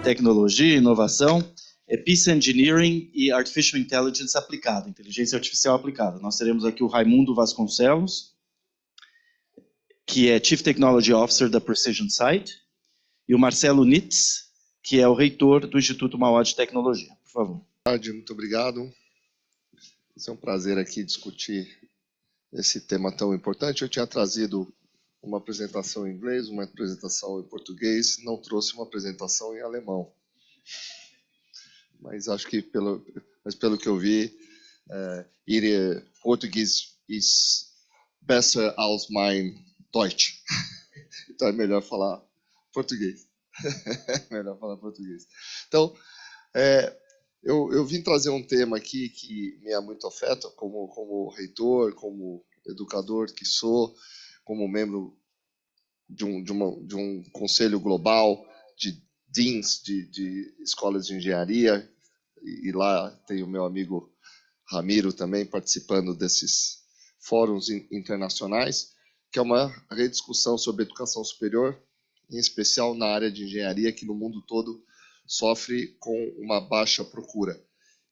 tecnologia, inovação, é Peace Engineering e Artificial Intelligence aplicada, inteligência artificial aplicada. Nós teremos aqui o Raimundo Vasconcelos, que é Chief Technology Officer da Precision Site, e o Marcelo Nitz, que é o reitor do Instituto Mauá de Tecnologia. Por favor. Boa tarde, muito obrigado. É um prazer aqui discutir esse tema tão importante. Eu tinha trazido uma apresentação em inglês, uma apresentação em português, não trouxe uma apresentação em alemão. Mas acho que, pelo que eu vi, português is besser als mein Deutsch. Então é melhor falar português. Melhor falar português. Então, eu vim trazer um tema aqui que me é muito afeta, como reitor, como educador que sou, como membro de um conselho global de deans de escolas de engenharia, e lá tem o meu amigo Ramiro também participando desses fóruns internacionais, que é uma rediscussão sobre educação superior, em especial na área de engenharia, que no mundo todo sofre com uma baixa procura.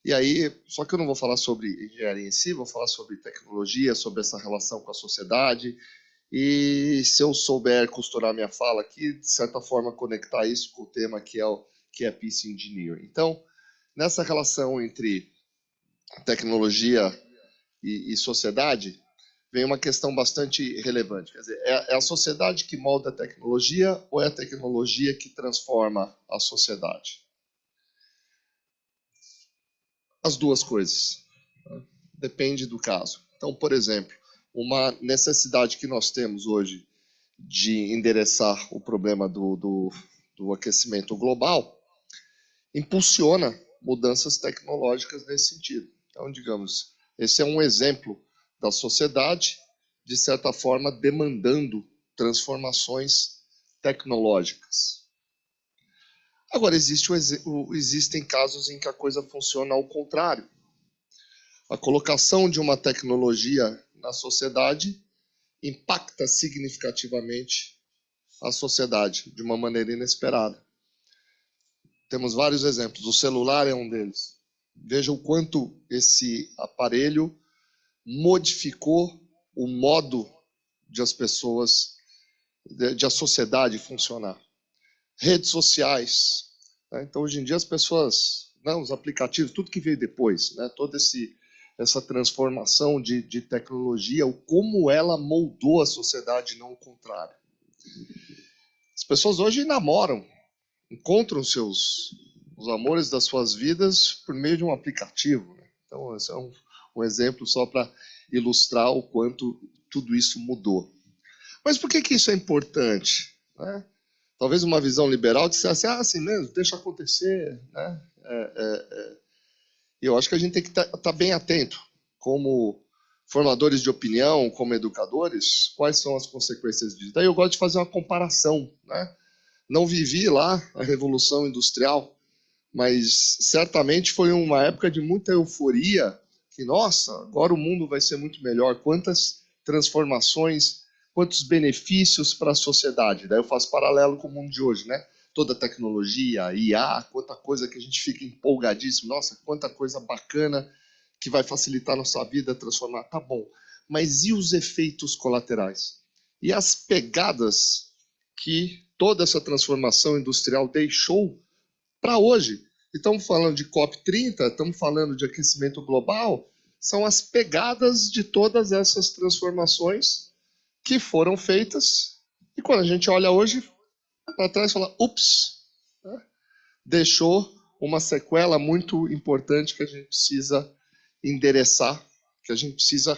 E aí, só que eu não vou falar sobre engenharia em si, vou falar sobre tecnologia, sobre essa relação com a sociedade, e se eu souber costurar minha fala aqui, de certa forma conectar isso com o tema que é Peace Engineering. Então, nessa relação entre tecnologia e sociedade, vem uma questão bastante relevante. Quer dizer, é a sociedade que molda a tecnologia ou é a tecnologia que transforma a sociedade? As duas coisas. Depende do caso. Então, por exemplo, uma necessidade que nós temos hoje de endereçar o problema do aquecimento global impulsiona mudanças tecnológicas nesse sentido. Então, digamos, esse é um exemplo da sociedade, de certa forma, demandando transformações tecnológicas. Agora, existem casos em que a coisa funciona ao contrário. A colocação de uma tecnologia na sociedade impacta significativamente a sociedade de uma maneira inesperada. Temos vários exemplos. O celular é um deles. Veja o quanto esse aparelho modificou o modo de as pessoas, de a sociedade funcionar. Redes sociais. Né? Então, hoje em dia, as pessoas, os aplicativos, tudo que veio depois, né? Toda essa transformação de tecnologia, como ela moldou a sociedade, não o contrário. As pessoas hoje namoram, encontram os amores das suas vidas por meio de um aplicativo. Né? Então, esse é um exemplo só para ilustrar o quanto tudo isso mudou. Mas por que isso é importante? Né? Talvez uma visão liberal dissesse, assim mesmo, deixa acontecer. Né? Eu acho que a gente tem que estar bem atento, como formadores de opinião, como educadores, quais são as consequências disso. Daí eu gosto de fazer uma comparação. Né? Não vivi lá a Revolução Industrial, mas certamente foi uma época de muita euforia, que, nossa, agora o mundo vai ser muito melhor. Quantas transformações, quantos benefícios para a sociedade. Daí eu faço paralelo com o mundo de hoje, né? Toda a tecnologia, IA, quanta coisa que a gente fica empolgadíssimo. Nossa, quanta coisa bacana que vai facilitar a nossa vida, transformar. Tá bom, mas e os efeitos colaterais? E as pegadas que toda essa transformação industrial deixou para hoje? Estamos falando de COP30, estamos falando de aquecimento global, são as pegadas de todas essas transformações que foram feitas, e quando a gente olha hoje para trás e fala, ups, né? Deixou uma sequela muito importante que a gente precisa endereçar, que a gente precisa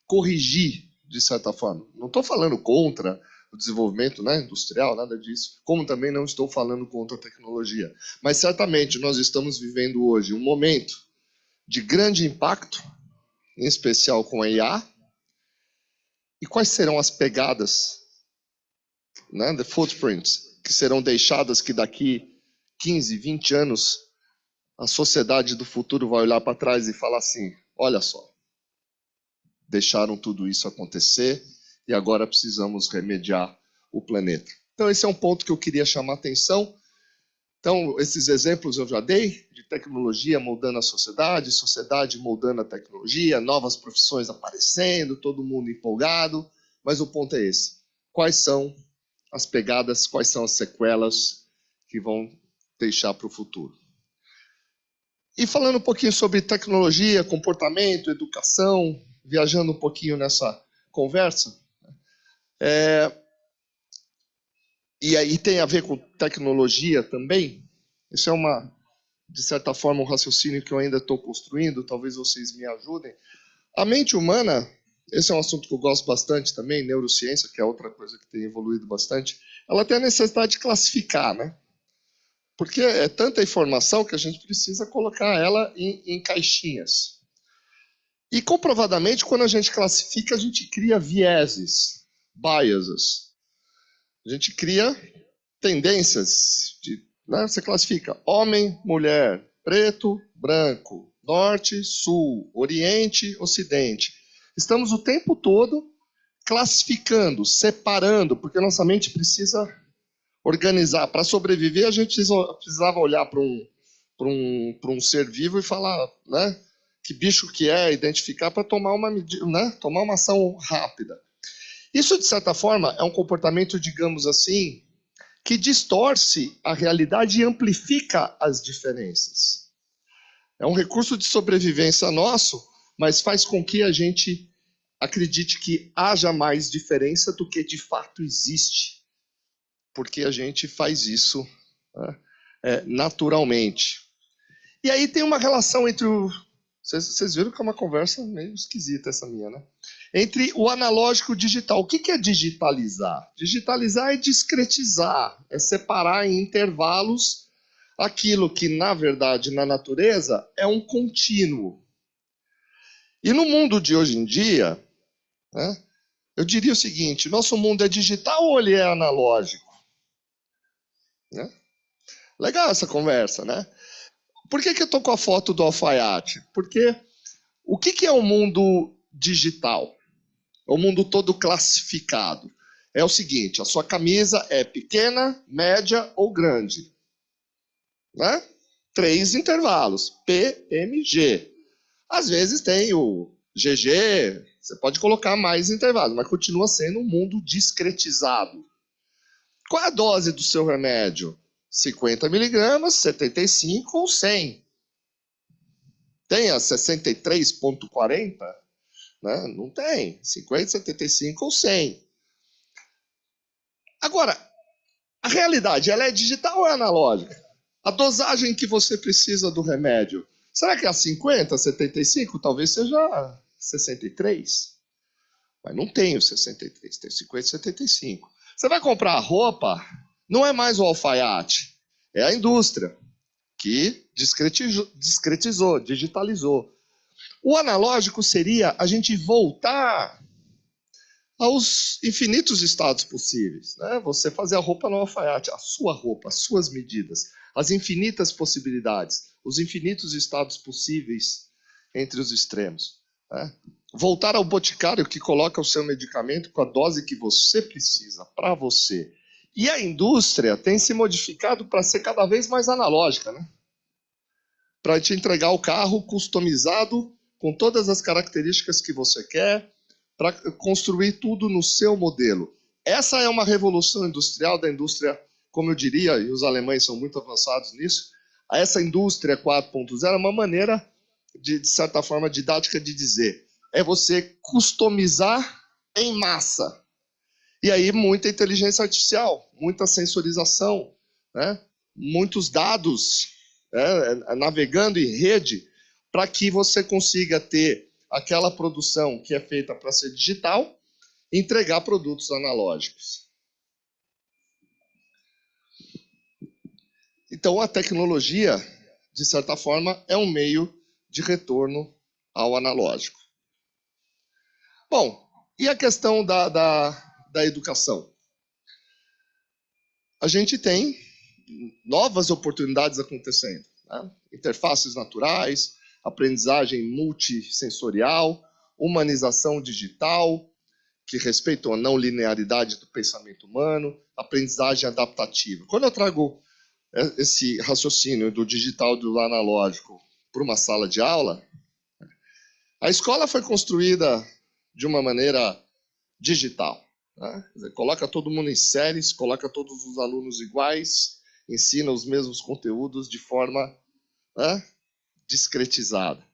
corrigir, de certa forma. Não estou falando contra o desenvolvimento, né, industrial, nada disso, como também não estou falando contra a tecnologia. Mas certamente nós estamos vivendo hoje um momento de grande impacto, em especial com a IA. E quais serão as pegadas, né, the footprints, que serão deixadas, que daqui 15, 20 anos a sociedade do futuro vai olhar para trás e falar assim, olha só, deixaram tudo isso acontecer e agora precisamos remediar o planeta. Então esse é um ponto que eu queria chamar a atenção. Então, esses exemplos eu já dei, de tecnologia moldando a sociedade moldando a tecnologia, novas profissões aparecendo, todo mundo empolgado, mas o ponto é esse. Quais são as pegadas, quais são as sequelas que vão deixar para o futuro? E falando um pouquinho sobre tecnologia, comportamento, educação, viajando um pouquinho nessa conversa, e aí tem a ver com tecnologia também. Isso é de certa forma, um raciocínio que eu ainda estou construindo, talvez vocês me ajudem. A mente humana, esse é um assunto que eu gosto bastante também, neurociência, que é outra coisa que tem evoluído bastante, ela tem a necessidade de classificar, né? Porque é tanta informação que a gente precisa colocar ela em caixinhas. E comprovadamente, quando a gente classifica, a gente cria vieses, biases. A gente cria tendências. Né? Você classifica homem, mulher, preto, branco, norte, sul, oriente, ocidente. Estamos o tempo todo classificando, separando, porque nossa mente precisa organizar. Para sobreviver, a gente precisava olhar para um ser vivo e falar, né, que bicho que é, identificar para tomar uma medida, né, tomar uma ação rápida. Isso, de certa forma, é um comportamento, digamos assim, que distorce a realidade e amplifica as diferenças. É um recurso de sobrevivência nosso, mas faz com que a gente acredite que haja mais diferença do que de fato existe, porque a gente faz isso, né, naturalmente. E aí tem uma relação entre Vocês viram que é uma conversa meio esquisita essa minha, né? Entre o analógico e o digital. O que é digitalizar? Digitalizar é discretizar, é separar em intervalos aquilo que, na verdade, na natureza, é um contínuo. E no mundo de hoje em dia, né, eu diria o seguinte, nosso mundo é digital ou ele é analógico? Né? Legal essa conversa, né? Por que eu estou com a foto do alfaiate? Porque o que é o mundo digital? O mundo todo classificado. É o seguinte, a sua camisa é pequena, média ou grande. Né? 3 intervalos, P, M, G. Às vezes tem o GG, você pode colocar mais intervalos, mas continua sendo um mundo discretizado. Qual é a dose do seu remédio? 50 miligramas, 75 ou 100. Tem a 63,40? Né? Não tem. 50, 75 ou 100. Agora, a realidade, ela é digital ou é analógica? A dosagem que você precisa do remédio, será que é a 50, 75? Talvez seja 63. Mas não tem o 63, tem 50 e 75. Você vai comprar roupa, não é mais o alfaiate, é a indústria que discretizou, digitalizou. O analógico seria a gente voltar aos infinitos estados possíveis. Né? Você fazer a roupa no alfaiate, a sua roupa, as suas medidas, as infinitas possibilidades, os infinitos estados possíveis entre os extremos. Né? Voltar ao boticário que coloca o seu medicamento com a dose que você precisa, para você. E a indústria tem se modificado para ser cada vez mais analógica, né? Para te entregar o carro customizado com todas as características que você quer, para construir tudo no seu modelo. Essa é uma revolução industrial da indústria, como eu diria, e os alemães são muito avançados nisso, essa indústria 4.0 é uma maneira, de certa forma, didática de dizer, é você customizar em massa. E aí muita inteligência artificial, muita sensorização, né? Muitos dados, navegando em rede, para que você consiga ter aquela produção que é feita para ser digital, entregar produtos analógicos. Então, a tecnologia, de certa forma, é um meio de retorno ao analógico. Bom, e a questão da educação? A gente tem novas oportunidades acontecendo. Né? Interfaces naturais, aprendizagem multissensorial, humanização digital, que respeitam a não linearidade do pensamento humano, aprendizagem adaptativa. Quando eu trago esse raciocínio do digital e do analógico para uma sala de aula, a escola foi construída de uma maneira digital. Né? Quer dizer, coloca todo mundo em séries, coloca todos os alunos iguais, ensina os mesmos conteúdos de forma, né, discretizada.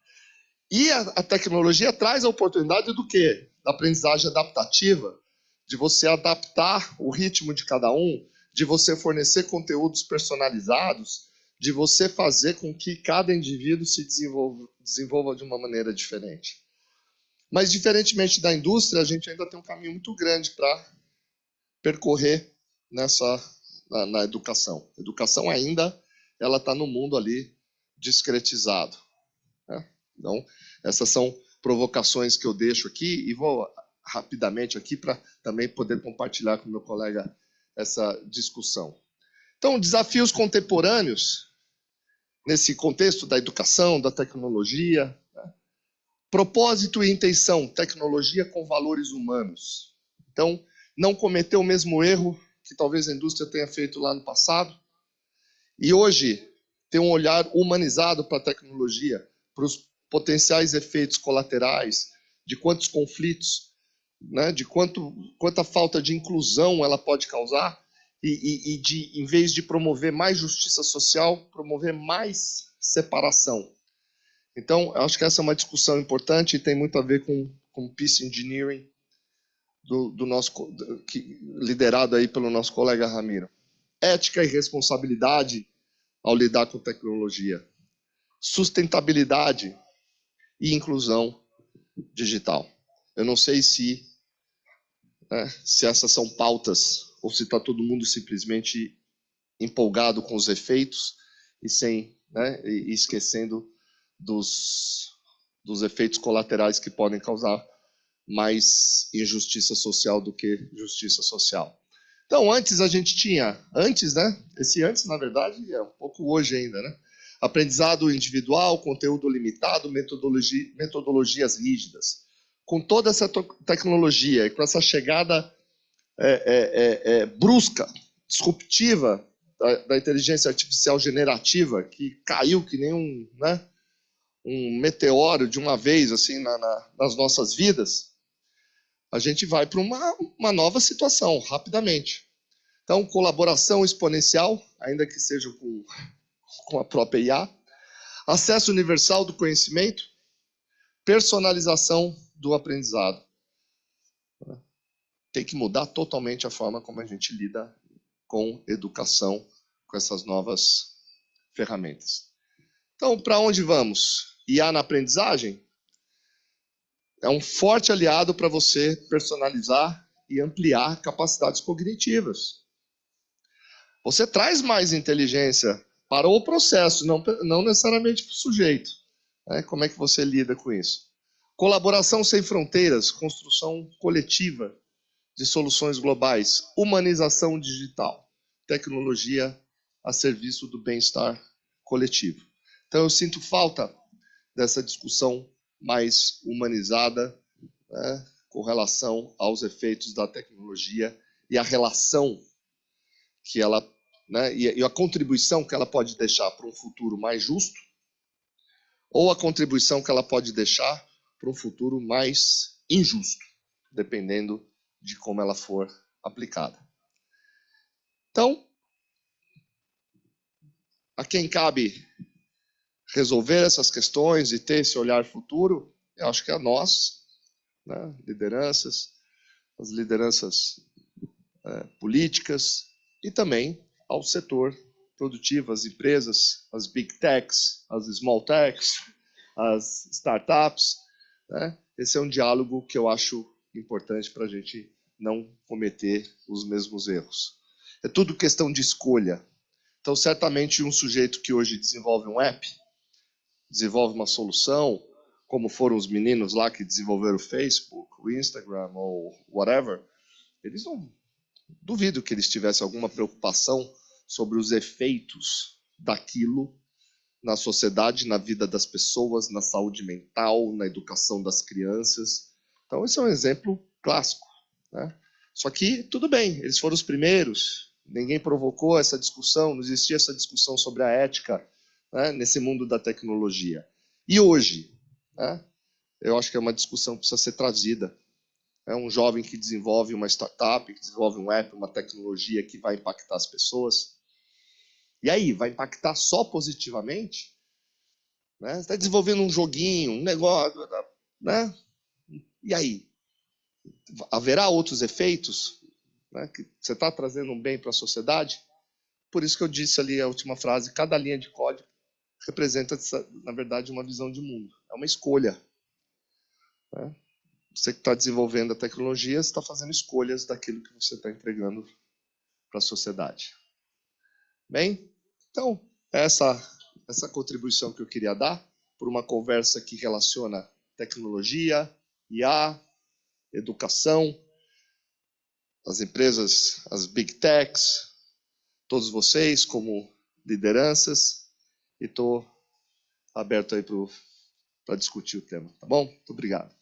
E a tecnologia traz a oportunidade do quê? Da aprendizagem adaptativa, de você adaptar o ritmo de cada um, de você fornecer conteúdos personalizados, de você fazer com que cada indivíduo se desenvolva de uma maneira diferente. Mas, diferentemente da indústria, a gente ainda tem um caminho muito grande para percorrer na educação. A educação ainda está no mundo ali discretizado. Né? Então, essas são provocações que eu deixo aqui e vou rapidamente aqui para também poder compartilhar com meu colega essa discussão. Então, desafios contemporâneos nesse contexto da educação, da tecnologia, né? Propósito e intenção, tecnologia com valores humanos. Então, não cometer o mesmo erro que talvez a indústria tenha feito lá no passado e hoje ter um olhar humanizado para a tecnologia, para os potenciais efeitos colaterais, de quantos conflitos, né, de quanta falta de inclusão ela pode causar e de, em vez de promover mais justiça social, promover mais separação. Então, eu acho que essa é uma discussão importante e tem muito a ver com Peace Engineering, liderado aí pelo nosso colega Ramiro. Ética e responsabilidade ao lidar com tecnologia. Sustentabilidade e inclusão digital. Eu não sei se essas são pautas ou se está todo mundo simplesmente empolgado com os efeitos e esquecendo dos efeitos colaterais que podem causar mais injustiça social do que justiça social. Então, antes a gente tinha, esse antes, na verdade, é um pouco hoje ainda, né? Aprendizado individual, conteúdo limitado, metodologias rígidas. Com toda essa tecnologia e com essa chegada brusca, disruptiva da inteligência artificial generativa, que caiu que nem um meteoro de uma vez assim nas nossas vidas, a gente vai para uma nova situação, rapidamente. Então, colaboração exponencial, ainda que seja com a própria IA, acesso universal do conhecimento, personalização do aprendizado. Tem que mudar totalmente a forma como a gente lida com educação, com essas novas ferramentas. Então, para onde vamos? IA na aprendizagem? É um forte aliado para você personalizar e ampliar capacidades cognitivas. Você traz mais inteligência para o processo, não necessariamente para o sujeito. Como é que você lida com isso? Colaboração sem fronteiras, construção coletiva de soluções globais, humanização digital, tecnologia a serviço do bem-estar coletivo. Então, eu sinto falta dessa discussão mais humanizada, né, com relação aos efeitos da tecnologia e a relação que ela, né, e a contribuição que ela pode deixar para um futuro mais justo, ou a contribuição que ela pode deixar para um futuro mais injusto, dependendo de como ela for aplicada. Então, a quem cabe resolver essas questões e ter esse olhar futuro, eu acho que é a nós, né, lideranças, as lideranças políticas e também ao setor produtivo, as empresas, as big techs, as small techs, as startups. Né? Esse é um diálogo que eu acho importante para a gente não cometer os mesmos erros. É tudo questão de escolha. Então, certamente, um sujeito que hoje desenvolve um app, desenvolve uma solução, como foram os meninos lá que desenvolveram o Facebook, o Instagram ou whatever, eles não duvido que eles tivessem alguma preocupação sobre os efeitos daquilo na sociedade, na vida das pessoas, na saúde mental, na educação das crianças. Então, esse é um exemplo clássico. Né? Só que, tudo bem, eles foram os primeiros, Ninguém provocou essa discussão, não existia essa discussão sobre a ética, né, nesse mundo da tecnologia. E hoje, né, eu acho que é uma discussão que precisa ser trazida. É um jovem que desenvolve uma startup, que desenvolve um app, uma tecnologia que vai impactar as pessoas. E aí, vai impactar só positivamente? Né? Você está desenvolvendo um joguinho, um negócio, né? E aí? Haverá outros efeitos? Né, que você está trazendo um bem para a sociedade? Por isso que eu disse ali a última frase, cada linha de código representa, na verdade, uma visão de mundo. É uma escolha. Né? Você que está desenvolvendo a tecnologia, você está fazendo escolhas daquilo que você está entregando para a sociedade. Bem, então, essa contribuição que eu queria dar por uma conversa que relaciona tecnologia, IA, educação, as empresas, as big techs, todos vocês como lideranças, e estou aberto aí para discutir o tema, tá bom? Muito obrigado.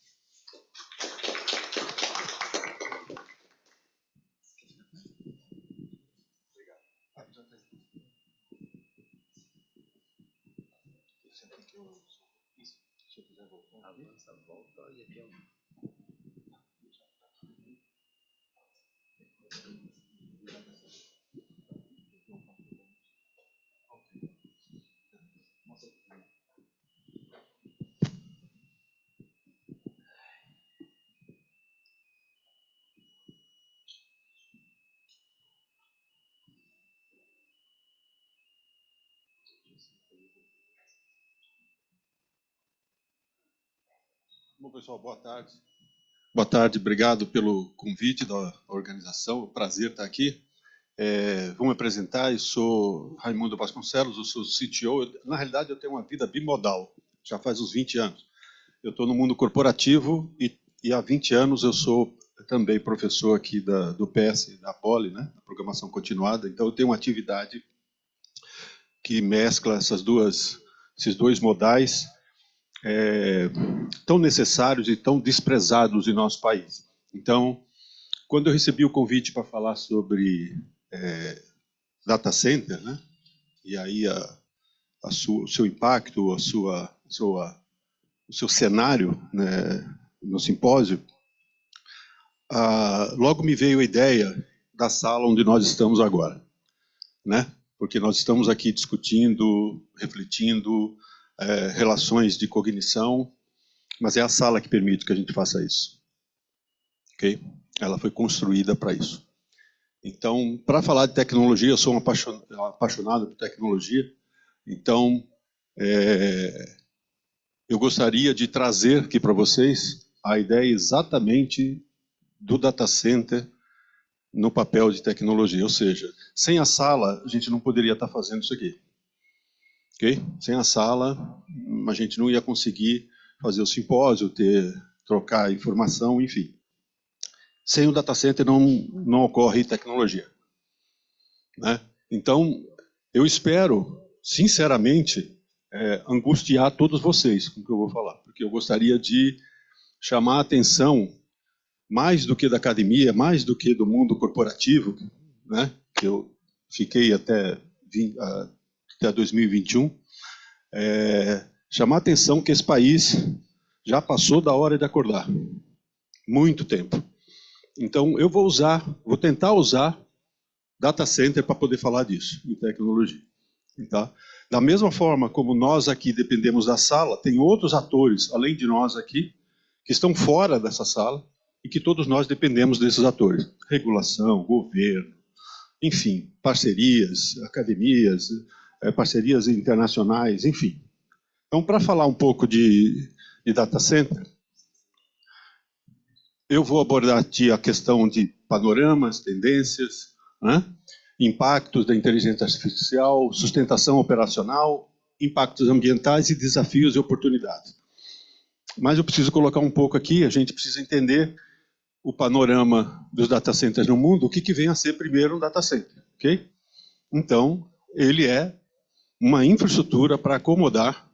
Bom, pessoal, boa tarde. Boa tarde, obrigado pelo convite da organização, é um prazer estar aqui. Vou me apresentar, eu sou Raimundo Vasconcelos, eu sou CTO. Na realidade, eu tenho uma vida bimodal, já faz uns 20 anos. Eu estou no mundo corporativo e há 20 anos eu sou também professor aqui do PS, da Poli, né, da Programação Continuada. Então, eu tenho uma atividade que mescla esses dois modais, tão necessários e tão desprezados em nosso país. Então, quando eu recebi o convite para falar sobre data center, né, e aí o seu impacto, o seu cenário, né, no simpósio, logo me veio a ideia da sala onde nós estamos agora, né? Porque nós estamos aqui discutindo, refletindo, relações de cognição, mas é a sala que permite que a gente faça isso. Ok? Ela foi construída para isso. Então, para falar de tecnologia, eu sou um apaixonado por tecnologia, então eu gostaria de trazer aqui para vocês a ideia exatamente do data center no papel de tecnologia, ou seja, sem a sala a gente não poderia estar fazendo isso aqui. Okay? Sem a sala, a gente não ia conseguir fazer o simpósio, trocar informação, enfim. Sem o data center não ocorre tecnologia. Né? Então, eu espero, sinceramente, angustiar todos vocês com o que eu vou falar, porque eu gostaria de chamar a atenção, mais do que da academia, mais do que do mundo corporativo, né, que eu fiquei até 2021, chamar a atenção que esse país já passou da hora de acordar. Muito tempo. Então, eu vou tentar usar data center para poder falar disso, em tecnologia. Tá? Da mesma forma como nós aqui dependemos da sala, tem outros atores, além de nós aqui, que estão fora dessa sala, e que todos nós dependemos desses atores. Regulação, governo, enfim, parcerias, academias, parcerias internacionais, enfim. Então, para falar um pouco de data center, eu vou abordar aqui a questão de panoramas, tendências, né? Impactos da inteligência artificial, sustentação operacional, impactos ambientais e desafios e oportunidades. Mas eu preciso colocar um pouco aqui, a gente precisa entender o panorama dos data centers no mundo, o que vem a ser primeiro um data center, ok? Então, ele é uma infraestrutura para acomodar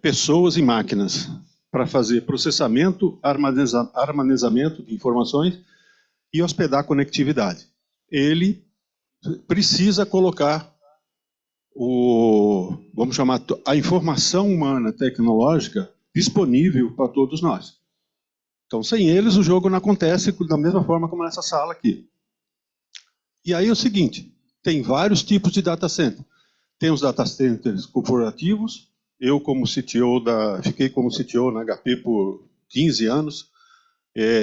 pessoas e máquinas, para fazer processamento, armazenamento de informações e hospedar conectividade. ele precisa colocar vamos chamar, a informação humana tecnológica disponível para todos nós. Então, sem eles, o jogo não acontece da mesma forma como nessa sala aqui. E aí é o seguinte, tem vários tipos de data center. Tem os data centers corporativos. Eu, como CTO fiquei como CTO na HP por 15 anos.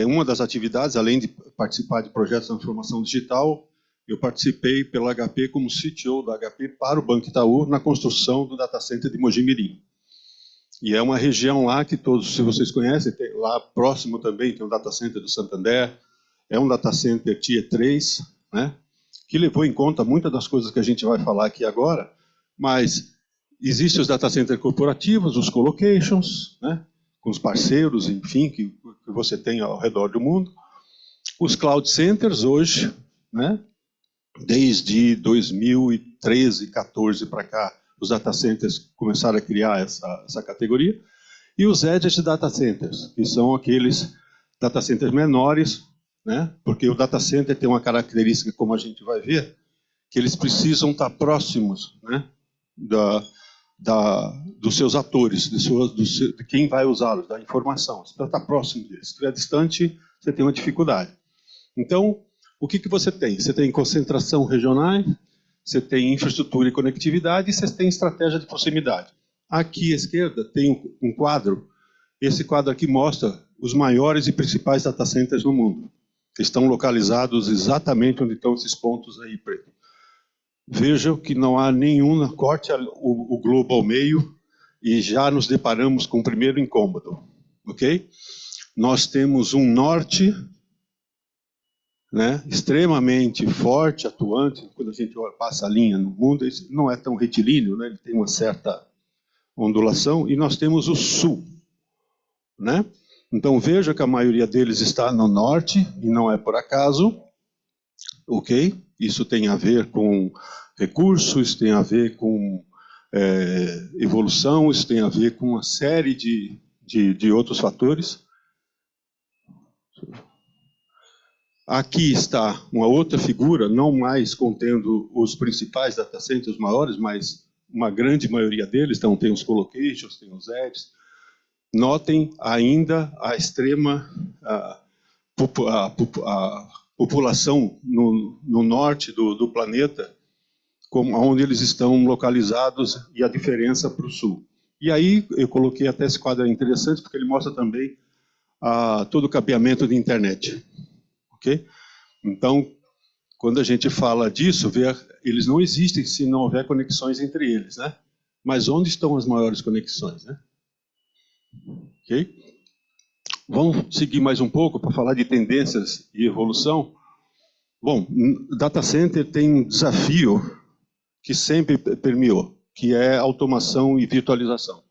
Uma das atividades, além de participar de projetos de transformação digital, eu participei pela HP como CTO da HP para o Banco Itaú na construção do data center de Mogi Mirim. E é uma região lá que todos, se vocês conhecem, lá próximo também tem um data center do Santander, é um data center Tier 3, né, que levou em conta muitas das coisas que a gente vai falar aqui agora, mas existem os data centers corporativos, os colocations, né, com os parceiros, enfim, que você tem ao redor do mundo. Os cloud centers hoje, né, desde 2013, 14 para cá, os data centers começaram a criar essa categoria. E os edge data centers, que são aqueles data centers menores, né, porque o data center tem uma característica, como a gente vai ver, que eles precisam estar próximos, né, dos seus atores, de quem vai usá-los, da informação. Você precisa estar próximo deles. Se estiver distante, você tem uma dificuldade. Então, o que você tem? Você tem concentração regionais, você tem infraestrutura e conectividade, e você tem estratégia de proximidade. Aqui à esquerda tem um quadro. Esse quadro aqui mostra os maiores e principais data centers no mundo. Estão localizados exatamente onde estão esses pontos aí preto. Vejam que não há nenhum, corte o globo ao meio e já nos deparamos com o primeiro incômodo. Ok? Nós temos um norte, né, extremamente forte, atuante. Quando a gente passa a linha no mundo, ele não é tão retilíneo, né, ele tem uma certa ondulação, e nós temos o sul, né? Então veja que a maioria deles está no norte, e não é por acaso, ok? Isso tem a ver com recursos, tem a ver com evolução, isso tem a ver com uma série de outros fatores. Aqui está uma outra figura, não mais contendo os principais data centers maiores, mas uma grande maioria deles. Então tem os colocations, tem os edges. Notem ainda a extrema população no norte do planeta, onde eles estão localizados, e a diferença para o sul. E aí eu coloquei até esse quadro interessante, porque ele mostra também todo o cabeamento de internet. Okay? Então, quando a gente fala disso, eles não existem se não houver conexões entre eles, né? Mas onde estão as maiores conexões, né? Okay? Vamos seguir mais um pouco para falar de tendências e evolução. Bom, data center tem um desafio que sempre permeou, que é automação e virtualização.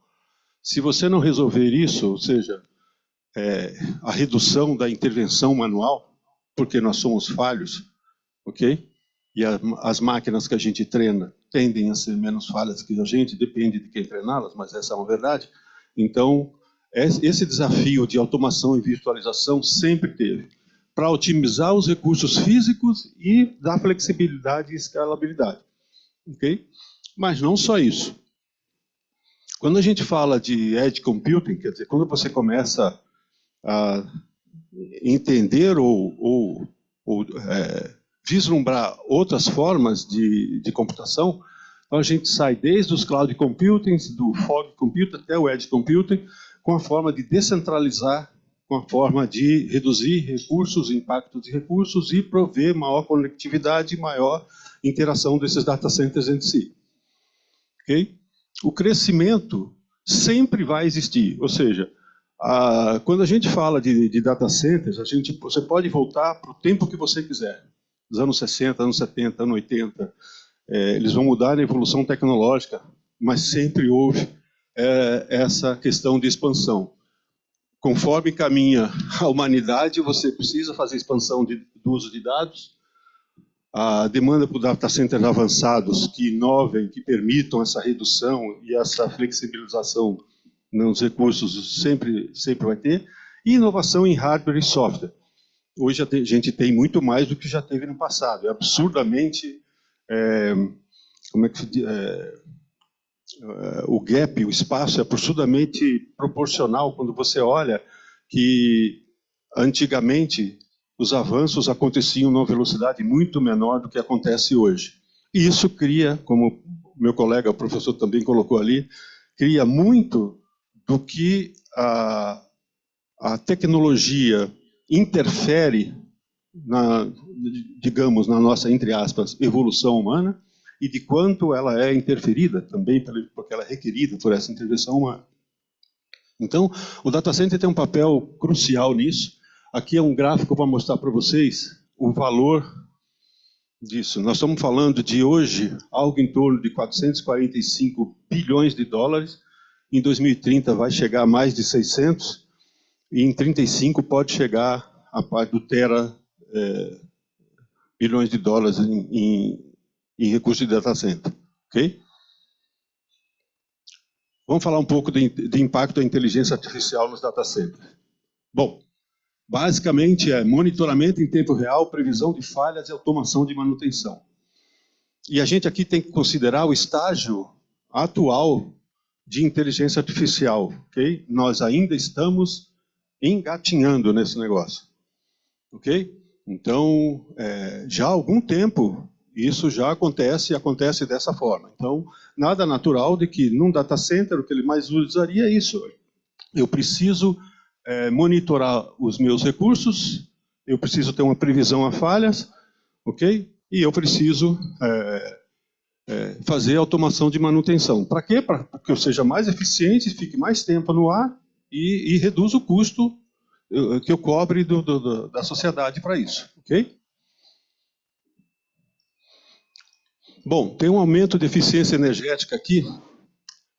Se você não resolver isso, ou seja, a redução da intervenção manual, porque nós somos falhos, ok? E as máquinas que a gente treina tendem a ser menos falhas que a gente, depende de quem treiná-las, mas essa é uma verdade. Então, esse desafio de automação e virtualização sempre teve, para otimizar os recursos físicos e dar flexibilidade e escalabilidade, ok? Mas não só isso. Quando a gente fala de edge computing, quer dizer, quando você começa a entender ou vislumbrar outras formas de computação, então a gente sai desde os cloud computing, do fog computing até o edge computing, com a forma de descentralizar, com a forma de reduzir recursos, impactos de recursos e prover maior conectividade e maior interação desses data centers entre si. Okay? O crescimento sempre vai existir, ou seja, quando a gente fala de data centers, você pode voltar para o tempo que você quiser. Os anos 60, anos 70, anos 80. Eles vão mudar na evolução tecnológica, mas sempre houve essa questão de expansão. Conforme caminha a humanidade, você precisa fazer expansão do uso de dados. A demanda por data centers avançados que inovem, que permitam essa redução e essa flexibilização nos recursos sempre vai ter, e inovação em hardware e software. hoje a gente tem muito mais do que já teve no passado. É absurdamente... como é que se diz? O gap, o espaço é absurdamente proporcional quando você olha que antigamente os avanços aconteciam numa velocidade muito menor do que acontece hoje. E isso cria, como meu colega, o professor, também colocou ali, cria muito do que a tecnologia interfere digamos, na nossa, entre aspas, evolução humana, e de quanto ela é interferida também, porque ela é requerida por essa intervenção humana. Então, o data center tem um papel crucial nisso. Aqui é um gráfico para mostrar para vocês o valor disso. Nós estamos falando de hoje algo em torno de 445 bilhões de dólares. Em 2030 vai chegar a mais de 600, e em 35 pode chegar a parte do bilhões de dólares em recursos de data center. Ok? Vamos falar um pouco de impacto da inteligência artificial nos data centers. Bom, basicamente é monitoramento em tempo real, previsão de falhas e automação de manutenção. E a gente aqui tem que considerar o estágio atual de inteligência artificial. Ok? Nós ainda estamos engatinhando nesse negócio. Ok? Então, já há algum tempo, isso já acontece e acontece dessa forma. Então, nada natural de que num data center o que ele mais usaria é isso. Eu preciso monitorar os meus recursos, eu preciso ter uma previsão a falhas, ok? E eu preciso fazer automação de manutenção. Para quê? Para que eu seja mais eficiente, fique mais tempo no ar e reduza o custo que eu cobre da sociedade para isso, ok? Bom, tem um aumento de eficiência energética aqui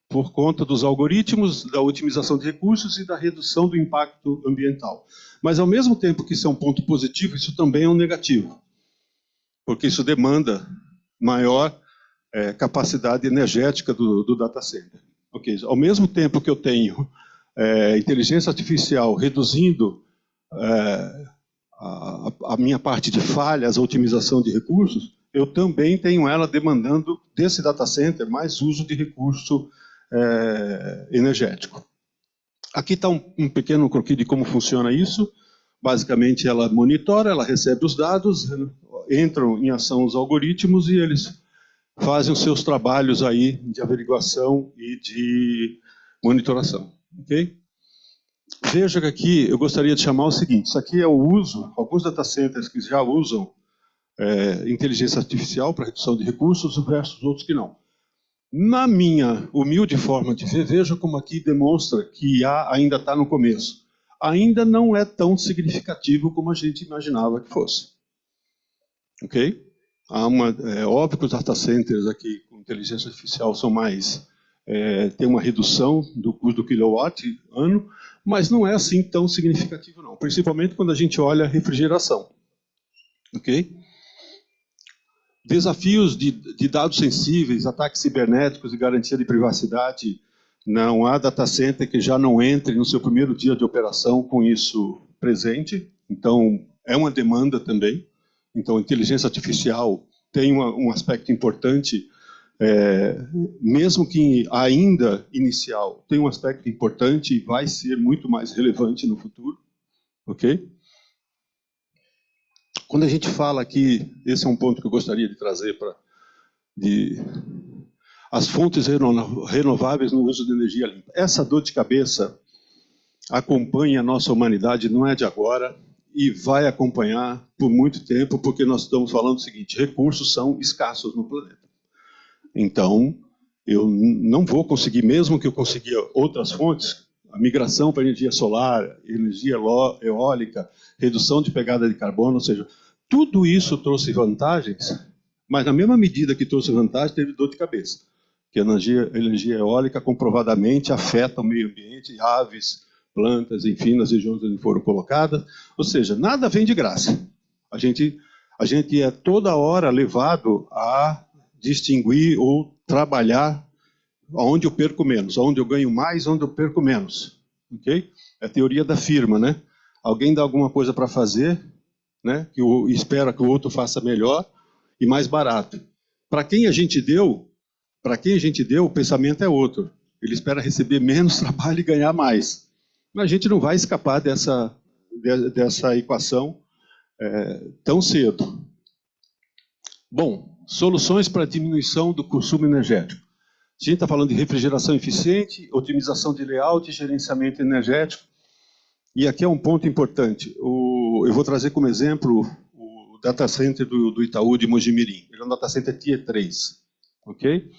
por conta dos algoritmos, da otimização de recursos e da redução do impacto ambiental. Mas, ao mesmo tempo que isso é um ponto positivo, isso também é um negativo, porque isso demanda maior capacidade energética do data center. Okay? Ao mesmo tempo que eu tenho inteligência artificial reduzindo a minha parte de falhas, a otimização de recursos, eu também tenho ela demandando desse data center mais uso de recurso energético. Aqui está um pequeno croquis de como funciona isso. Basicamente, ela monitora, ela recebe os dados, entram em ação os algoritmos e eles fazem os seus trabalhos aí de averiguação e de monitoração. Okay? Veja que aqui eu gostaria de chamar o seguinte, isso aqui é o uso, alguns data centers que já usam inteligência artificial para redução de recursos versus outros que não. Na minha humilde forma de ver, veja como aqui demonstra que IA ainda está no começo. Ainda não é tão significativo como a gente imaginava que fosse. Ok? É óbvio que os data centers aqui com inteligência artificial são mais... tem uma redução do custo do quilowatt ano, mas não é assim tão significativo não, principalmente quando a gente olha a refrigeração. Ok? Desafios de dados sensíveis, ataques cibernéticos e garantia de privacidade. Não há data center que já não entre no seu primeiro dia de operação com isso presente. Então, é uma demanda também. Então, a inteligência artificial tem um aspecto importante, mesmo que ainda inicial, tem um aspecto importante e vai ser muito mais relevante no futuro. Ok? Quando a gente fala aqui, esse é um ponto que eu gostaria de trazer as fontes renováveis no uso de energia limpa. Essa dor de cabeça acompanha a nossa humanidade, não é de agora, e vai acompanhar por muito tempo, porque nós estamos falando o seguinte, recursos são escassos no planeta. Então, eu não vou conseguir, mesmo que eu consiga outras fontes, a migração para energia solar, energia eólica, redução de pegada de carbono, ou seja, tudo isso trouxe vantagens, mas na mesma medida que trouxe vantagem, teve dor de cabeça. Que a energia eólica comprovadamente afeta o meio ambiente, aves, plantas, enfim, nas regiões onde foram colocadas. Ou seja, nada vem de graça. A gente é toda hora levado a distinguir ou trabalhar onde eu perco menos, onde eu ganho mais, onde eu perco menos. Okay? É a teoria da firma, né? Alguém dá alguma coisa para fazer, né, e espera que o outro faça melhor e mais barato. Para quem a gente deu, o pensamento é outro. Ele espera receber menos trabalho e ganhar mais. Mas a gente não vai escapar dessa equação tão cedo. Bom, soluções para diminuição do consumo energético. A gente está falando de refrigeração eficiente, otimização de layout e gerenciamento energético. E aqui é um ponto importante. Eu vou trazer como exemplo o data center do Itaú de Mojimirim. Ele é um data center Tier 3. Ok?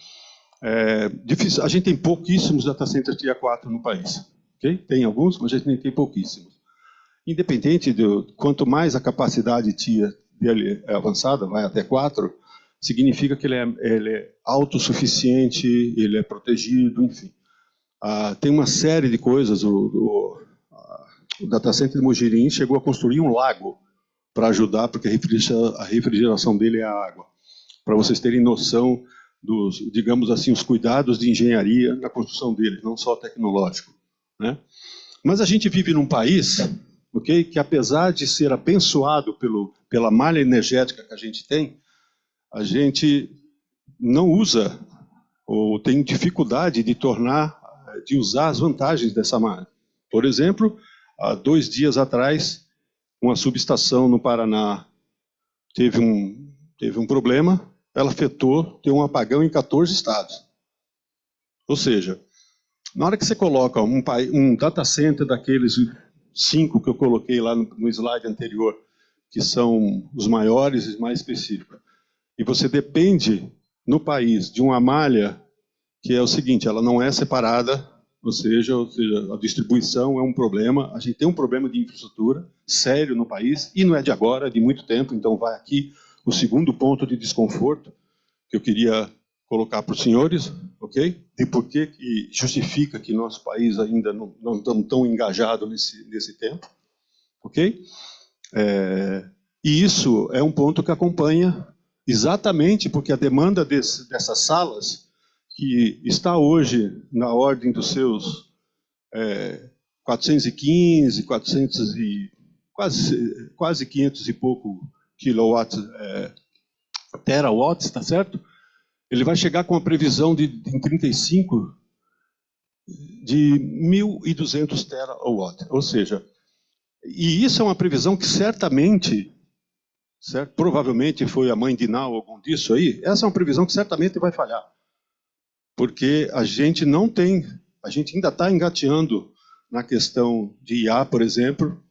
Difícil. A gente tem pouquíssimos data centers Tier 4 no país. Okay? Tem alguns, mas a gente tem pouquíssimos. Independente de quanto mais a capacidade Tier dele é avançada, vai até 4, significa que ele é autossuficiente, ele é protegido, enfim. Tem uma série de coisas. O data center de Mojimirim chegou a construir um lago para ajudar, porque a refrigeração dele é a água. Para vocês terem noção dos, digamos assim, os cuidados de engenharia na construção dele, não só tecnológico, né? Mas a gente vive num país, okay, que apesar de ser abençoado pela malha energética que a gente não usa ou tem dificuldade de usar as vantagens dessa malha. Por exemplo, há 2 dias atrás, uma subestação no Paraná teve um problema, ela afetou, teve um apagão em 14 estados. Ou seja, na hora que você coloca um data center daqueles 5 que eu coloquei lá no slide anterior, que são os maiores e mais específicos, e você depende no país de uma malha que é o seguinte, ela não é separada, ou seja, a distribuição é um problema, a gente tem um problema de infraestrutura sério no país, e não é de agora, é de muito tempo, então vai aqui o segundo ponto de desconforto que eu queria colocar para os senhores, ok? De por que justifica que nosso país ainda não estamos tão engajado nesse tempo, ok? E isso é um ponto que acompanha exatamente porque a demanda dessas salas, que está hoje na ordem dos seus 415, 400 e quase 500 e pouco kilowatts, terawatts, tá certo? Ele vai chegar com a previsão em 35 de 1.200 terawatts, ou seja, e isso é uma previsão que certamente, certo? Provavelmente foi a mãe de Nau, algum disso aí, essa é uma previsão que certamente vai falhar, porque a gente ainda está engateando na questão de IA, por exemplo,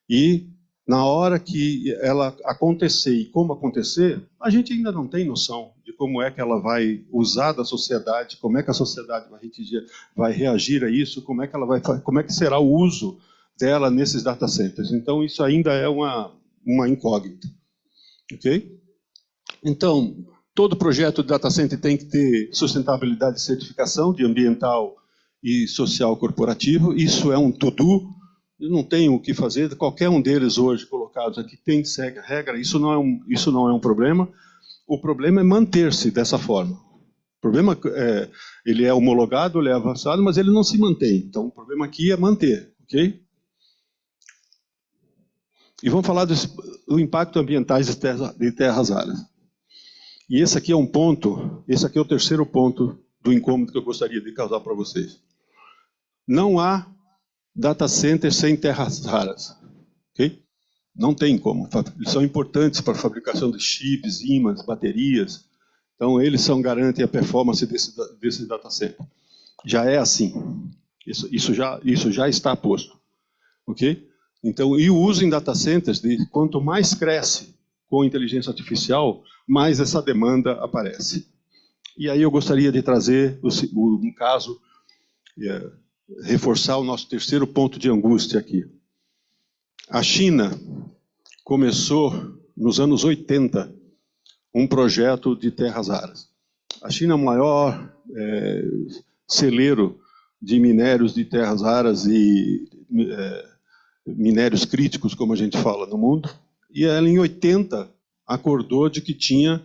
e na hora que ela acontecer e como acontecer, a gente ainda não tem noção de como é que ela vai usar da sociedade, como é que a sociedade vai reagir a isso, como é que será o uso dela nesses data centers. Então, isso ainda é uma incógnita. Ok? Então, todo projeto de data center tem que ter sustentabilidade e certificação de ambiental e social corporativo. Isso é um to-do. Eu não tenho o que fazer. Qualquer um deles hoje colocados aqui tem regra. Isso não é um problema. O problema é manter-se dessa forma. O problema ele é homologado, ele é avançado, mas ele não se mantém. Então, o problema aqui é manter, ok? E vamos falar do impacto ambiental de terras raras. E esse aqui é um ponto, esse aqui é o terceiro ponto do incômodo que eu gostaria de causar para vocês. Não há data center sem terras raras, ok? Não tem como. Eles são importantes para a fabricação de chips, ímãs, baterias. Então, eles garantem a performance desse data center. Já é assim. Isso já está posto, ok? Então, e o uso em data centers, quanto mais cresce com inteligência artificial, mais essa demanda aparece. E aí eu gostaria de trazer, um caso, reforçar o nosso terceiro ponto de angústia aqui. A China começou, nos anos 80, um projeto de terras raras. A China é o maior celeiro de minérios de terras raras e minérios críticos, como a gente fala no mundo, e ela em 80 acordou de que tinha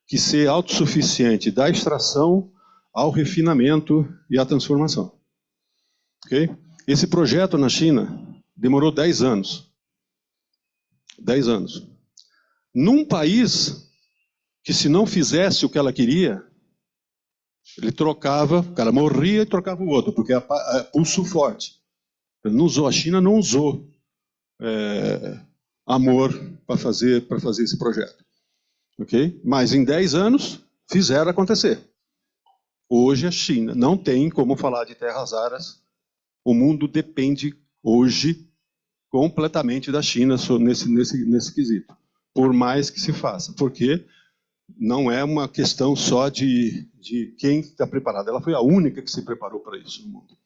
que ser autossuficiente da extração ao refinamento e à transformação. Okay? Esse projeto na China demorou 10 anos. 10 anos. num país que, se não fizesse o que ela queria, ele trocava, o cara morria e trocava o outro, porque é pulso forte. Ele não usou, a China não usou amor para fazer esse projeto. Okay? Mas em 10 anos fizeram acontecer. Hoje a China não tem como falar de terras raras. O mundo depende hoje completamente da China nesse quesito. Por mais que se faça. Porque não é uma questão só de quem está preparado. Ela foi a única que se preparou para isso no mundo.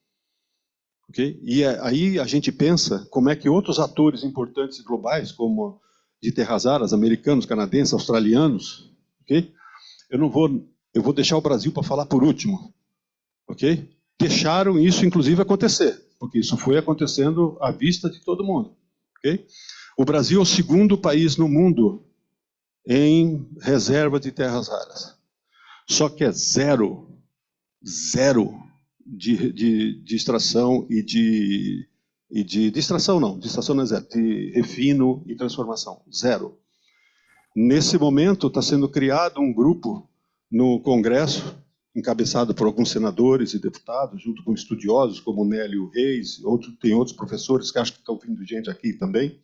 Okay? E aí a gente pensa como é que outros atores importantes globais, como de terras raras, americanos, canadenses, australianos, okay? Eu vou deixar o Brasil para falar por último, okay? Deixaram isso, inclusive, acontecer, porque isso foi acontecendo à vista de todo mundo. Okay? O Brasil é o segundo país no mundo em reserva de terras raras. Só que é zero de extração de extração não, de extração não é zero, de refino e transformação, zero. Nesse momento está sendo criado um grupo no Congresso, encabeçado por alguns senadores e deputados, junto com estudiosos como Nélio Reis, tem outros professores que acho que estão vindo gente aqui também,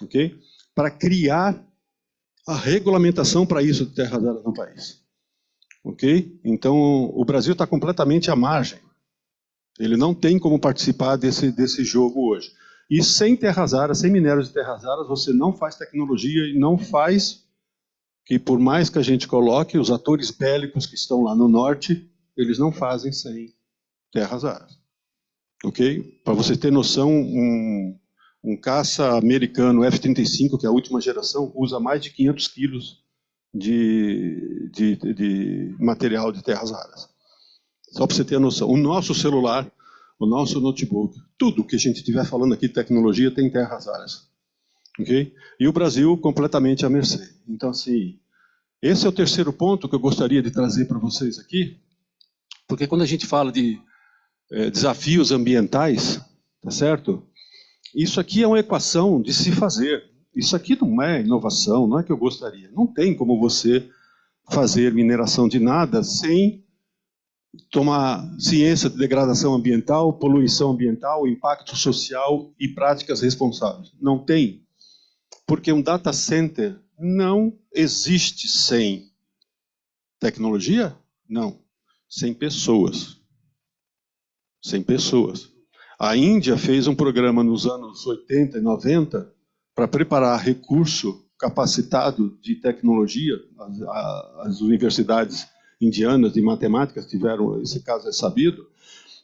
okay? Para criar a regulamentação para isso de terras raras no país. Okay? Então, o Brasil está completamente à margem. Ele não tem como participar desse jogo hoje. E sem terras raras, sem minérios de terras raras, você não faz tecnologia e não faz que, por mais que a gente coloque, os atores bélicos que estão lá no norte, eles não fazem sem terras raras. Ok? Para você ter noção, um caça americano F-35, que é a última geração, usa mais de 500 quilos de material de terras raras. Só para você ter noção. O nosso celular, o nosso notebook, tudo que a gente estiver falando aqui de tecnologia tem terras raras. Okay? E o Brasil completamente à mercê. Então, assim, esse é o terceiro ponto que eu gostaria de trazer para vocês aqui, porque quando a gente fala de desafios ambientais, tá certo? Isso aqui é uma equação de se fazer. Isso aqui não é inovação, não é que eu gostaria. Não tem como você fazer mineração de nada sem tomar ciência de degradação ambiental, poluição ambiental, impacto social e práticas responsáveis. Não tem. Porque um data center não existe sem tecnologia? Não. Sem pessoas. Sem pessoas. A Índia fez um programa nos anos 80 e 90 para preparar recurso capacitado de tecnologia. As universidades indianas de matemática tiveram, esse caso é sabido.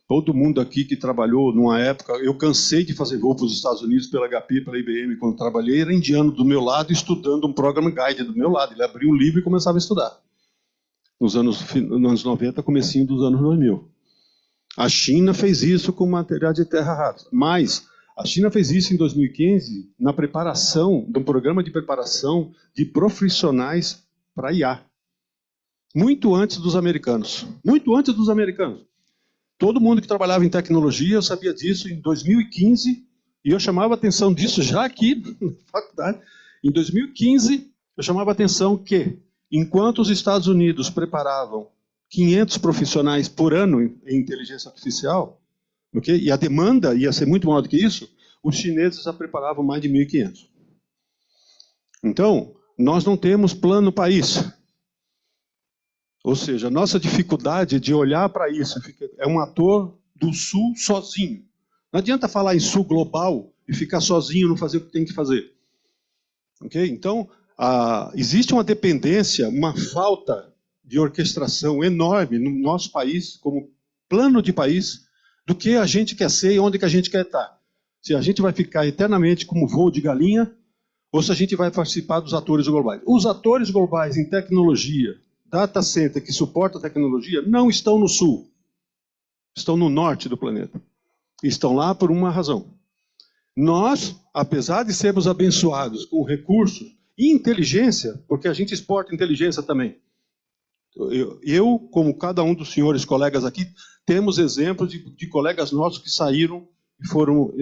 Todo mundo aqui que trabalhou numa época, eu cansei de fazer voo para os Estados Unidos pela HP, pela IBM, quando trabalhei, era indiano do meu lado, estudando um program guide do meu lado. Ele abria um livro e começava a estudar. Nos anos 90, comecinho dos anos 2000. A China fez isso com material de terra rara. Mas a China fez isso em 2015, na preparação, de um programa de preparação de profissionais para IA. Muito antes dos americanos. Muito antes dos americanos. Todo mundo que trabalhava em tecnologia, eu sabia disso em 2015, e eu chamava a atenção disso já aqui na faculdade. Em 2015, eu chamava a atenção que, enquanto os Estados Unidos preparavam 500 profissionais por ano em inteligência artificial, okay? E a demanda ia ser muito maior do que isso, os chineses já preparavam mais de 1.500. Então, nós não temos plano para isso. Ou seja, a nossa dificuldade de olhar para isso é um ator do Sul sozinho. Não adianta falar em Sul global e ficar sozinho, não fazer o que tem que fazer. Okay? Então, existe uma dependência, uma falta de orquestração enorme no nosso país, como plano de país, do que a gente quer ser e onde que a gente quer estar. Se a gente vai ficar eternamente como voo de galinha, ou se a gente vai participar dos atores globais. Os atores globais em tecnologia, data center que suporta a tecnologia, não estão no sul. Estão no norte do planeta. Estão lá por uma razão. Nós, apesar de sermos abençoados com recursos e inteligência, porque a gente exporta inteligência também. Eu, como cada um dos senhores colegas aqui, temos exemplos de colegas nossos que saíram e foram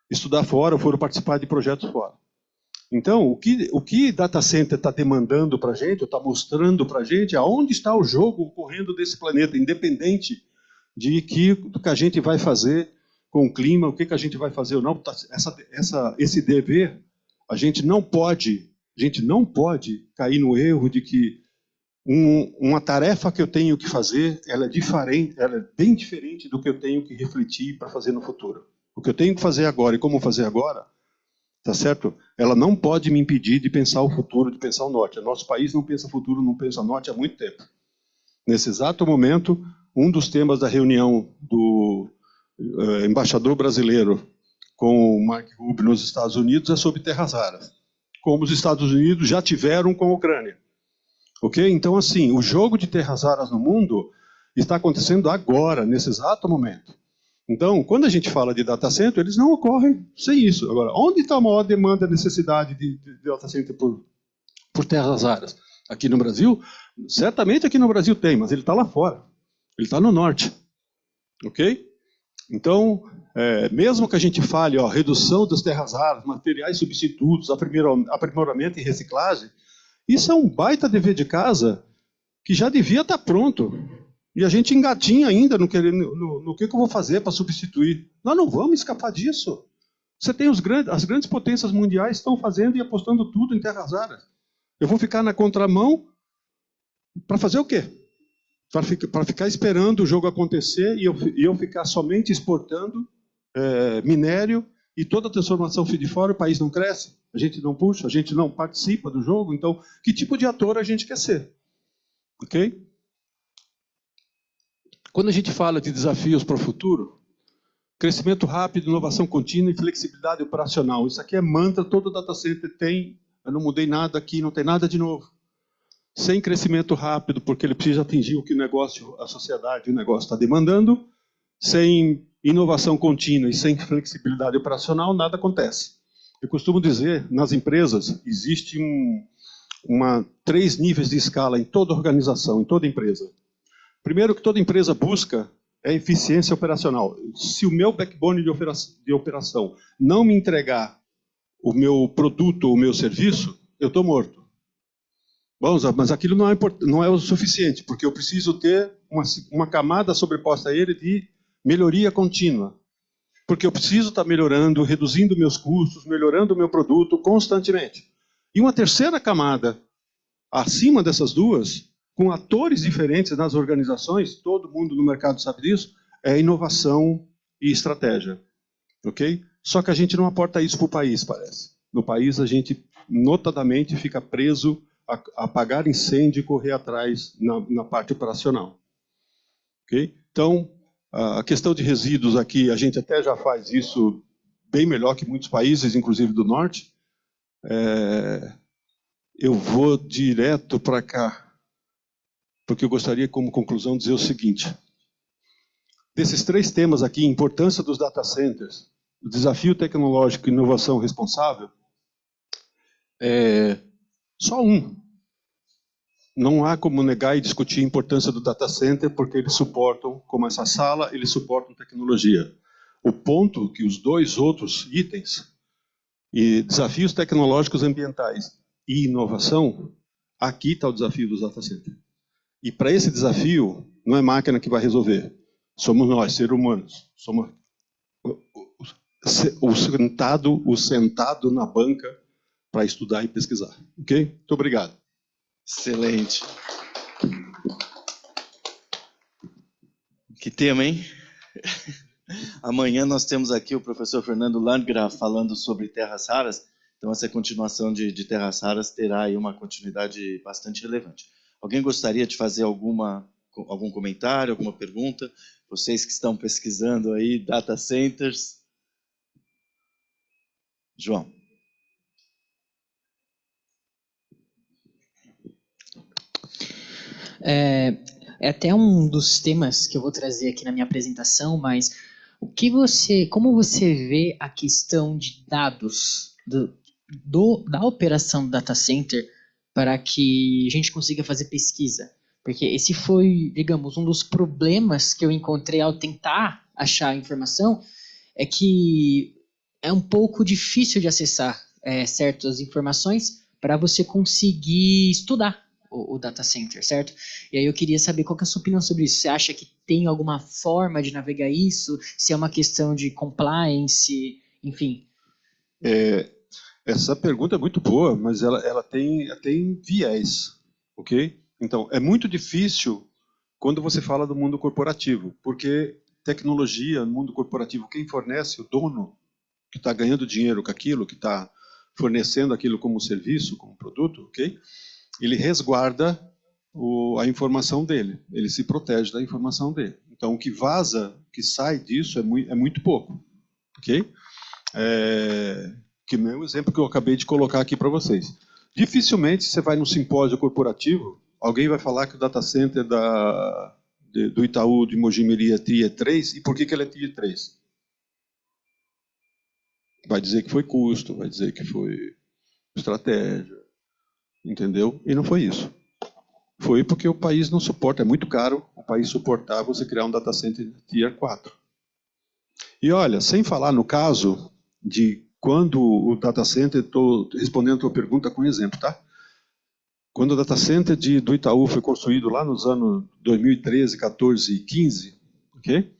estudar fora, foram participar de projetos fora. Então, o que data center está demandando para a gente, ou está mostrando para a gente, aonde está o jogo ocorrendo desse planeta, independente do que a gente vai fazer com o clima, o que a gente vai fazer ou não. Esse dever, a gente não pode cair no erro de que uma tarefa que eu tenho que fazer, ela é bem diferente do que eu tenho que refletir para fazer no futuro. O que eu tenho que fazer agora e como fazer agora, tá certo? Ela não pode me impedir de pensar o futuro, de pensar o norte. O nosso país não pensa futuro, não pensa norte há muito tempo. Nesse exato momento, um dos temas da reunião do embaixador brasileiro com o Mark Rubio nos Estados Unidos é sobre terras raras, como os Estados Unidos já tiveram com a Ucrânia. Ok? Então, assim, o jogo de terras raras no mundo está acontecendo agora, nesse exato momento. Então, quando a gente fala de data center, eles não ocorrem sem isso. Agora, onde está a maior demanda e necessidade de data center por terras raras? Aqui no Brasil? Certamente aqui no Brasil tem, mas ele está lá fora. Ele está no norte. Ok? Então, mesmo que a gente fale, redução das terras raras, materiais substitutos, aprimoramento e reciclagem, isso é um baita dever de casa que já devia estar pronto. E a gente engatinha ainda no que eu vou fazer para substituir. Nós não vamos escapar disso. Você tem as grandes potências mundiais estão fazendo e apostando tudo em terras raras. Eu vou ficar na contramão para fazer o quê? Para ficar esperando o jogo acontecer e eu ficar somente exportando minério e toda a transformação de fora, o país não cresce, a gente não puxa, a gente não participa do jogo. Então, que tipo de ator a gente quer ser? Ok? Quando a gente fala de desafios para o futuro, crescimento rápido, inovação contínua e flexibilidade operacional. Isso aqui é mantra, todo data center tem, eu não mudei nada aqui, não tem nada de novo. Sem crescimento rápido, porque ele precisa atingir o que o negócio, a sociedade, o negócio está demandando. Sem inovação contínua e sem flexibilidade operacional, nada acontece. Eu costumo dizer, nas empresas, existe 3 níveis de escala em toda organização, em toda empresa. Primeiro, que toda empresa busca é eficiência operacional. Se o meu backbone de operação não me entregar o meu produto ou o meu serviço, eu estou morto. Vamos, mas aquilo não é o suficiente, porque eu preciso ter uma camada sobreposta a ele de melhoria contínua. Porque eu preciso estar melhorando, reduzindo meus custos, melhorando o meu produto constantemente. E uma terceira camada, acima dessas duas, com atores diferentes nas organizações, todo mundo no mercado sabe disso, é inovação e estratégia. Ok? Só que a gente não aporta isso para o país, parece. No país, a gente notadamente fica preso a apagar incêndio e correr atrás na parte operacional. Ok? Então, a questão de resíduos aqui, a gente até já faz isso bem melhor que muitos países, inclusive do norte. Eu vou direto para cá, porque eu gostaria, como conclusão, dizer o seguinte. Desses 3 temas aqui, importância dos data centers, o desafio tecnológico e inovação responsável, só um. Não há como negar e discutir a importância do data center, porque eles suportam, como essa sala, eles suportam tecnologia. O ponto que os 2 outros itens, e desafios tecnológicos ambientais e inovação, aqui está o desafio dos data centers. E para esse desafio, não é máquina que vai resolver. Somos nós, seres humanos. Somos o sentado na banca para estudar e pesquisar. Ok? Muito obrigado. Excelente. Que tema, hein? Amanhã nós temos aqui o professor Fernando Landgraf falando sobre terras raras. Então, essa continuação de terras raras terá aí uma continuidade bastante relevante. Alguém gostaria de fazer algum comentário, alguma pergunta? Vocês que estão pesquisando aí data centers. João. É até um dos temas que eu vou trazer aqui na minha apresentação, mas como você vê a questão de dados da operação do data center para que a gente consiga fazer pesquisa? Porque esse foi, digamos, um dos problemas que eu encontrei ao tentar achar a informação, é que é um pouco difícil de acessar certas informações para você conseguir estudar o data center, certo? E aí eu queria saber qual que é a sua opinião sobre isso. Você acha que tem alguma forma de navegar isso? Se é uma questão de compliance, enfim. Essa pergunta é muito boa, mas ela tem viés, ok? Então, é muito difícil quando você fala do mundo corporativo, porque tecnologia no mundo corporativo, quem fornece, o dono, que está ganhando dinheiro com aquilo, que está fornecendo aquilo como serviço, como produto, ok? Ele resguarda a informação dele, ele se protege da informação dele. Então, o que vaza, o que sai disso é muito pouco, ok? Que nem o exemplo que eu acabei de colocar aqui para vocês. Dificilmente você vai num simpósio corporativo, alguém vai falar que o data center do Itaú de Mogi Mirim é Tier 3, e por que ele é Tier 3? Vai dizer que foi custo, vai dizer que foi estratégia, entendeu? E não foi isso. Foi porque o país não suporta, é muito caro o país suportar você criar um data center Tier 4. E olha, sem falar no caso de quando o data center, estou respondendo a tua pergunta com um exemplo, tá? Quando o data center do Itaú foi construído lá nos anos 2013, 14 e 15, ok?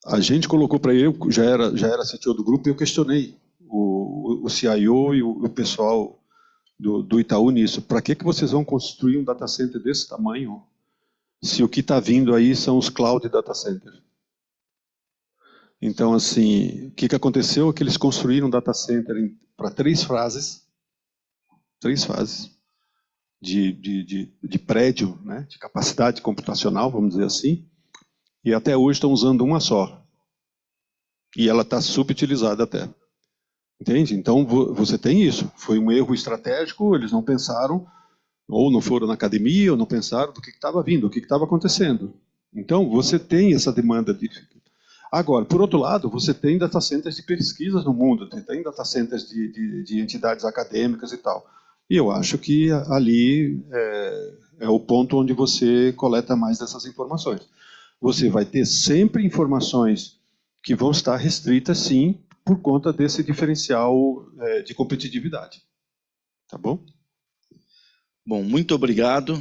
A gente colocou para ele, já era CTO do grupo, e eu questionei o CIO e o pessoal do Itaú nisso. Para que vocês vão construir um data center desse tamanho, se o que está vindo aí são os cloud data centers? Então, assim, o que aconteceu é que eles construíram um data center para 3 fases de prédio, né, de capacidade computacional, vamos dizer assim, e até hoje estão usando uma só. E ela está subutilizada até. Entende? Então, você tem isso. Foi um erro estratégico, eles não pensaram, ou não foram na academia, ou não pensaram do que estava vindo, o que estava acontecendo. Então, você tem essa demanda de... Agora, por outro lado, você tem data centers de pesquisas no mundo, tem data centers de entidades acadêmicas e tal. E eu acho que ali é o ponto onde você coleta mais dessas informações. Você vai ter sempre informações que vão estar restritas, sim, por conta desse diferencial de competitividade. Tá bom? Bom, muito obrigado.